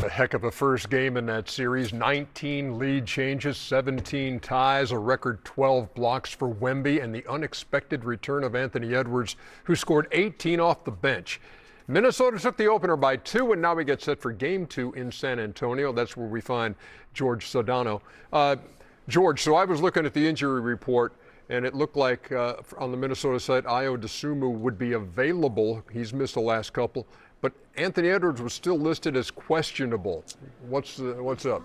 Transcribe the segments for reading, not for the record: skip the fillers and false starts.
a heck of a first game in that series. 19 lead changes, 17 ties, a record 12 blocks for Wemby, and the unexpected return of Anthony Edwards, who scored 18 off the bench. Minnesota took the opener by 2, and now we get set for Game 2 in San Antonio. That's where we find George Sodano. George, so I was looking at the injury report, and it looked like on the Minnesota side, Ayo Dosunmu would be available. He's missed the last couple. But Anthony Edwards was still listed as questionable. What's up?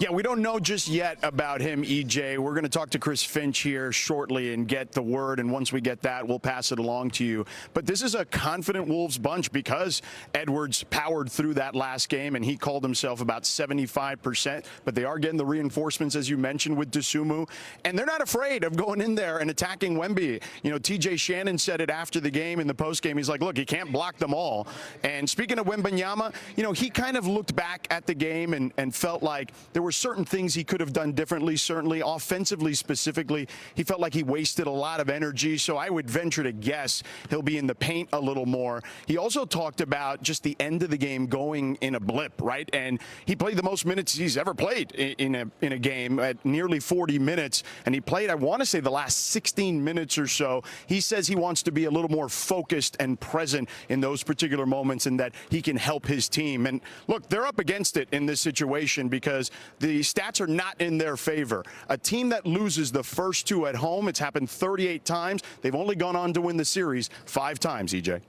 Yeah, we don't know just yet about him, EJ. We're going to talk to Chris Finch here shortly and get the word, and once we get that, we'll pass it along to you. But this is a confident Wolves bunch because Edwards powered through that last game, and he called himself about 75%. But they are getting the reinforcements, as you mentioned, with Dosunmu, and they're not afraid of going in there and attacking Wemby. You know, TJ Shannon said it after the game in the postgame. He's like, look, he can't block them all. And speaking of Wembanyama, you know, he kind of looked back at the game and felt like there were certain things he could have done differently, certainly offensively specifically. He felt like he wasted a lot of energy, so I would venture to guess he'll be in the paint a little more. He also talked about just the end of the game going in a blip, right? And he played the most minutes he's ever played in a game at nearly 40 minutes, and he played, I want to say, the last 16 minutes or so. He says he wants to be a little more focused and present in those particular moments and that he can help his team. And look, they're up against it in this situation because the stats are not in their favor. A team that loses the first 2 at home, it's happened 38 times. They've only gone on to win the series 5 times, EJ.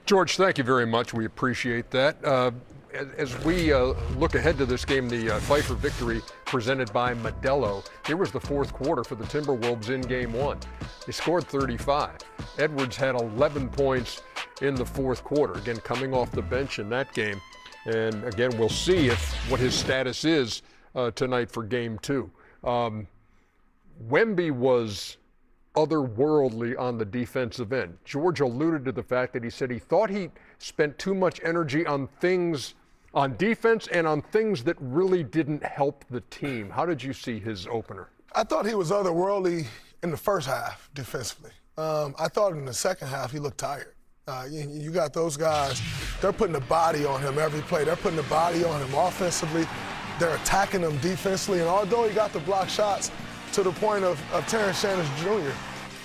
George, thank you very much. We appreciate that. As we look ahead to this game, the fight for victory presented by Modelo. Here was the fourth quarter for the Timberwolves in Game 1. They scored 35. Edwards had 11 points in the fourth quarter, again coming off the bench in that game. And again, we'll see what his status is tonight for Game 2. Wemby was otherworldly on the defensive end. George alluded to the fact that he said he thought he spent too much energy on things on defense and on things that really didn't help the team. How did you see his opener? I thought he was otherworldly in the first half defensively. I thought in the second half he looked tired. You got those guys, they're putting the body on him every play. They're putting the body on him offensively. They're attacking him defensively. And although he got the block shots to the point of Terrence Shannon Jr.,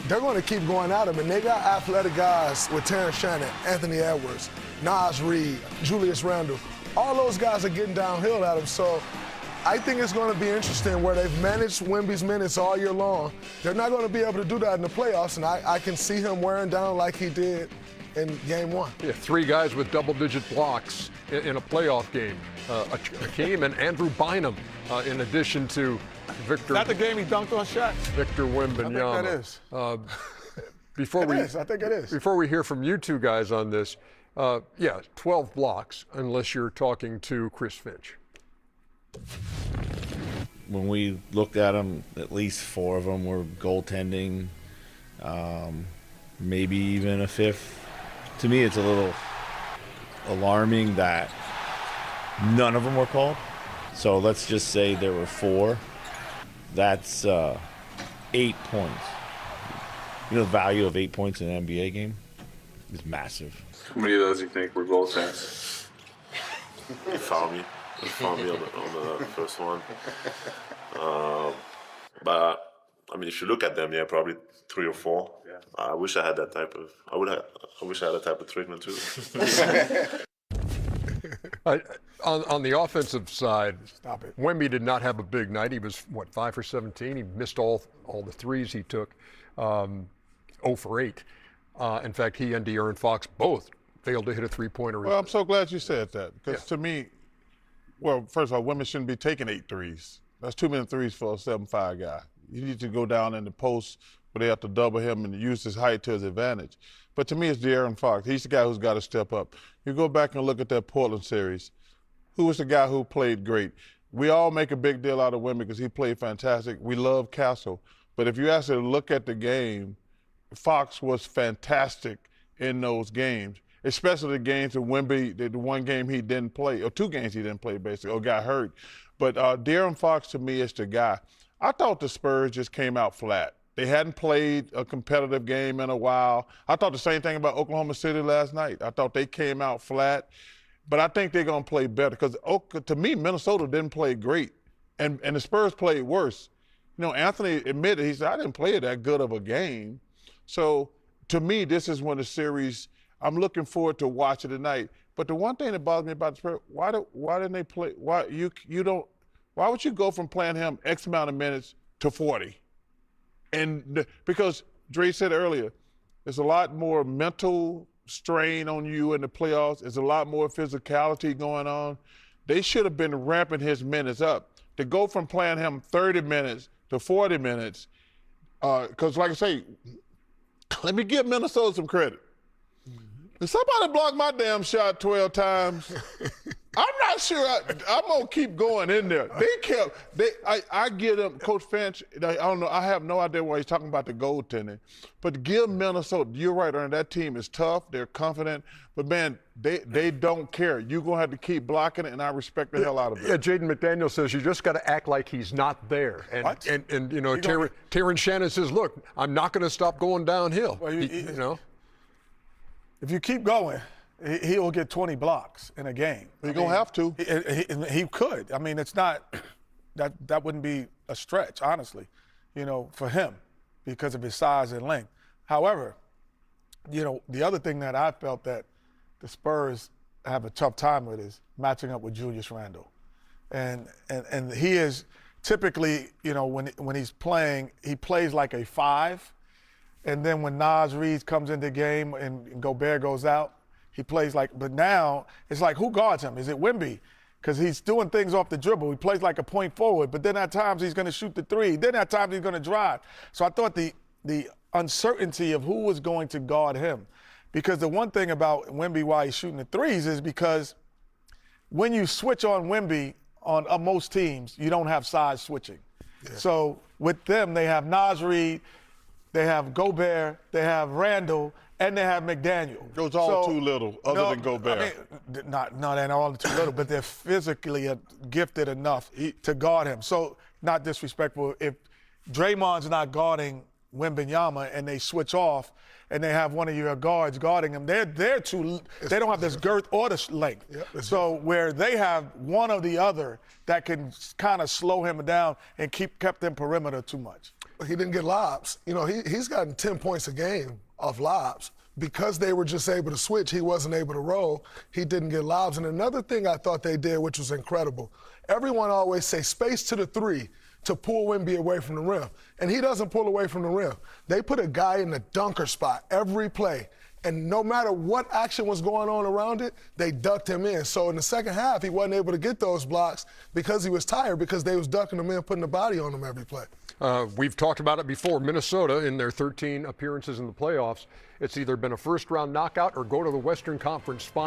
they're going to keep going at him. And they got athletic guys with Terrence Shannon, Anthony Edwards, Naz Reid, Julius Randle. All those guys are getting downhill at him. So I think it's going to be interesting where they've managed Wemby's minutes all year long. They're not going to be able to do that in the playoffs. And I can see him wearing down like he did in Game 1. Yeah, 3 guys with double-digit blocks in a playoff game. Akeem and Andrew Bynum, in addition to Victor. Not the game he dunked on Shaq. Victor Wembanyama. I think that is. I think it is. Before we hear from you two guys on this, 12 blocks, unless you're talking to Chris Finch. When we looked at them, at least 4 of them were goaltending, maybe even a 5th. To me, it's a little alarming that none of them were called. So let's just say there were 4. That's 8 points. You know, the value of 8 points in an NBA game is massive. How many of those do you think were goaltends? You fouled me. You fouled me on the first one. But I mean, if you look at them, yeah, probably 3 or 4. Yeah. I wish I had that type of. I wish I had that type of treatment too. On the offensive side, Stop it. Wemby did not have a big night. He was 5 for 17. He missed all the threes he took. 0 for 8. In fact, he and De'Aaron Fox both failed to hit a three-pointer. Well, I'm so glad you said that because to me, well, first of all, women shouldn't be taking 8 threes. That's too many threes for a 7'5" guy. You need to go down in the post where they have to double him and use his height to his advantage. But to me, it's De'Aaron Fox. He's the guy who's got to step up. You go back and look at that Portland series. Who was the guy who played great? We all make a big deal out of Wemby because he played fantastic. We love Castle. But if you actually look at the game, Fox was fantastic in those games, especially the games that Wemby, the one game he didn't play, or 2 games he didn't play basically, or got hurt. But De'Aaron Fox to me is the guy. I thought the Spurs just came out flat. They hadn't played a competitive game in a while. I thought the same thing about Oklahoma City last night. I thought they came out flat. But I think they're going to play better because, to me, Minnesota didn't play great, and the Spurs played worse. You know, Anthony admitted, he said, I didn't play that good of a game. So, to me, this is one of the series I'm looking forward to watching tonight. But the one thing that bothers me about the Spurs, why didn't they play? Why would you go from playing him X amount of minutes to 40? And because Dray said earlier, there's a lot more mental strain on you in the playoffs. There's a lot more physicality going on. They should have been ramping his minutes up. To go from playing him 30 minutes to 40 minutes, because like I say, let me give Minnesota some credit. Did somebody block my damn shot 12 times? I'm not sure. I'm going to keep going in there. I give them, Coach Finch, I don't know, I have no idea why he's talking about the goaltending. But give Minnesota, you're right, Ernie, that team is tough. They're confident. But, man, they don't care. You're going to have to keep blocking it, and I respect the hell out of it. Yeah, Jaden McDaniel says you just got to act like he's not there. And, what? And you know, Terrence Shannon says, look, I'm not going to stop going downhill. Well, you know. If you keep going, he'll get 20 blocks in a game. He's going to have to. He could. I mean, it's not that wouldn't be a stretch, honestly, you know, for him because of his size and length. However, you know, the other thing that I felt that the Spurs have a tough time with is matching up with Julius Randle. And he is typically, you know, when he's playing, he plays like a 5. And then when Naz Reid comes into the game and Gobert goes out, he plays like, but now it's like, who guards him? Is it Wemby? Because he's doing things off the dribble. He plays like a point forward, but then at times he's going to shoot the 3. Then at times he's going to drive. So I thought the uncertainty of who was going to guard him, because the one thing about Wemby while he's shooting the 3s is because when you switch on Wemby on most teams, you don't have size switching. Yeah. So with them, they have Naz Reid, they have Gobert, they have Randall, and they have McDaniel. Those all too little, than Gobert. I mean, not all too little, but they're physically gifted enough to guard him. So, not disrespectful, if Draymond's not guarding Wembanyama and they switch off and they have one of your guards guarding him, they don't have this girth or the length. Yep, so where they have one or the other that can kind of slow him down and kept them perimeter too much. He didn't get lobs. You know, he's gotten 10 points a game off lobs. Because they were just able to switch, he wasn't able to roll. He didn't get lobs. And another thing I thought they did, which was incredible, everyone always say space to the 3 to pull Wemby away from the rim. And he doesn't pull away from the rim. They put a guy in the dunker spot every play. And no matter what action was going on around it, they ducked him in. So in the second half, he wasn't able to get those blocks because he was tired, because they was ducking him in, putting the body on him every play. We've talked about it before. Minnesota, in their 13 appearances in the playoffs, it's either been a first-round knockout or go to the Western Conference Final.